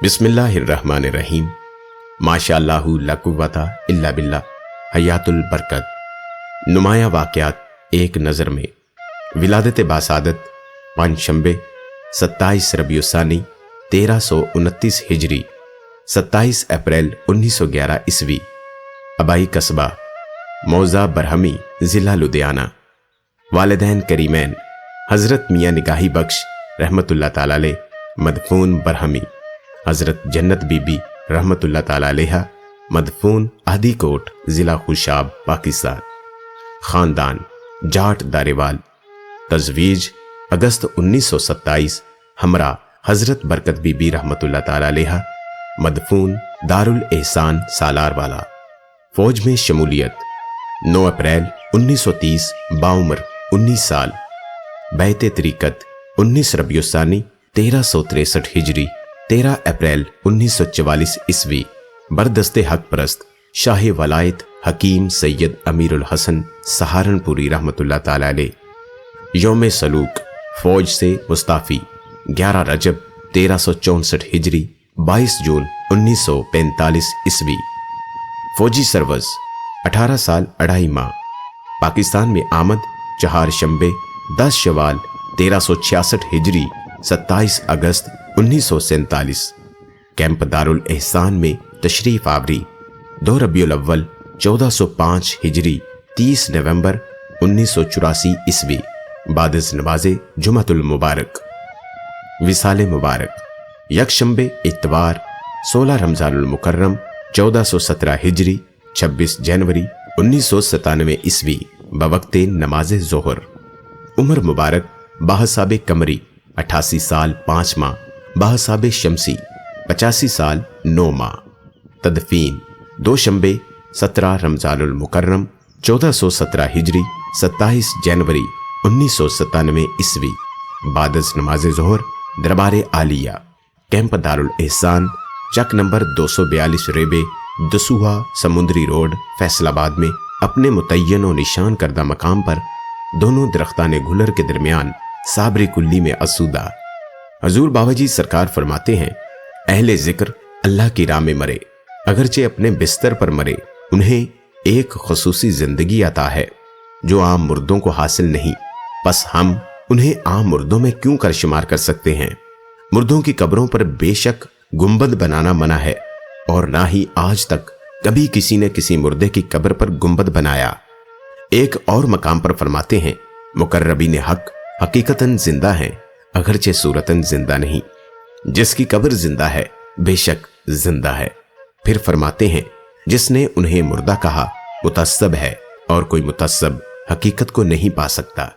बिस्मिल्लाहिर्रहमानिर्रहीम। माशाअल्लाहु ला कुव्वता इल्ला बिल्लाह। हयातुल बरकत। नुमाया वाक़यात एक नज़र में। विलादत बासादत पांचशंबे 27 रबीउस्सानी 1329 हिजरी 27 अप्रैल 1911 ईस्वी। अबाई कस्बा मौजा बरहमी ज़िला लुधियाना। वालिदैन करीमैन हज़रत मियाँ निगाही बख्श रहमतुल्लाह ताला अलैह मदफून बरहमी, हज़रत जन्नत बीबी रहमतुल्लाह ताला अलैहा मदफून आदिकोट ज़िला खुशाब पाकिस्तान। ख़ानदान जाट दारेवाल। तज़वीज अगस्त 1927 हमरा हज़रत बरकत बीबी रहमतुल्लाह ताला अलैहा मदफून दारुल एहसान सालार वाला। फौज में शमूलियत 9 अप्रैल 1930 बाउम्र 19 साल। बैत तरीक़त 19 रबीउस्सानी 1363 हिजरी 13 अप्रैल 1944 ईस्वी। बरदस्ते हक परस्त शाह वलायत हकीम सैयद अमीरुल हसन सहारनपुरी रहमतुल्लाह ताला अलैह। यौम सलूक फौज से मुस्ताफ़ी 11 रजब 1364 हिजरी 22 जून 1945 ईस्वी। फौजी सरवज 18 साल 2.5 माह। पाकिस्तान में आमद 4 शंबे 10 शवाल 1366 हिजरी 27 अगस्त 1947। कैंप दारुल एहसान में तशरीफ आवरी 2 रबीउल अव्वल 1405 हिजरी 30 नवंबर 1984 ईस्वी। बादिस नवाज़े जुमातुल मुबारक। विसाले मुबारक यकशंबे इतवार 16 रमजानुल मुकर्रम 1417 हिजरी 26 जनवरी 1997 ईस्वी बवक्ते नमाज़े ज़ोहर। उमर मुबारक बाहसाब कमरी 88 साल 5 माह। बाहसाब शमसी 85 साल 9 माह। तदफीन 2 शंबे 17 रमजानुल मुकर्रम 1417 हिजरी 27 जनवरी 1997 ईस्वी। बादस नमाज़े ज़ोहर दरबार आलिया। कैंप दारुल एहसान चक नंबर 242 रेबे दसूहा समुद्री रोड फैसलाबाद में अपने मुतय्यन व निशान करदा मकाम पर दोनों दरख्तान गुलर के दरमियान साबरी कुल्ली में असूदा। हजूर बाबाजी सरकार फरमाते हैं, अहले जिक्र अल्लाह की राह में मरे, अगरचे अपने बिस्तर पर मरे, उन्हें एक खुसूसी जिंदगी अता है जो आम मुर्दों को हासिल नहीं। बस हम उन्हें आम मुर्दों में क्यों कर शुमार कर सकते हैं। मुर्दों की कब्रों पर बेशक गुंबद बनाना मना है और ना ही आज तक कभी किसी ने किसी मुर्दे की कब्र पर गुंबद बनाया। एक और मकाम पर फरमाते हैं, मुकर्रबीन हक हकीकतन जिंदा हैं अगरचे सूरतन जिंदा नहीं। जिसकी कब्र जिंदा है बेशक जिंदा है। फिर फरमाते हैं, जिसने उन्हें मुर्दा कहा मुतस्सब है और कोई मुतस्सब हकीकत को नहीं पा सकता।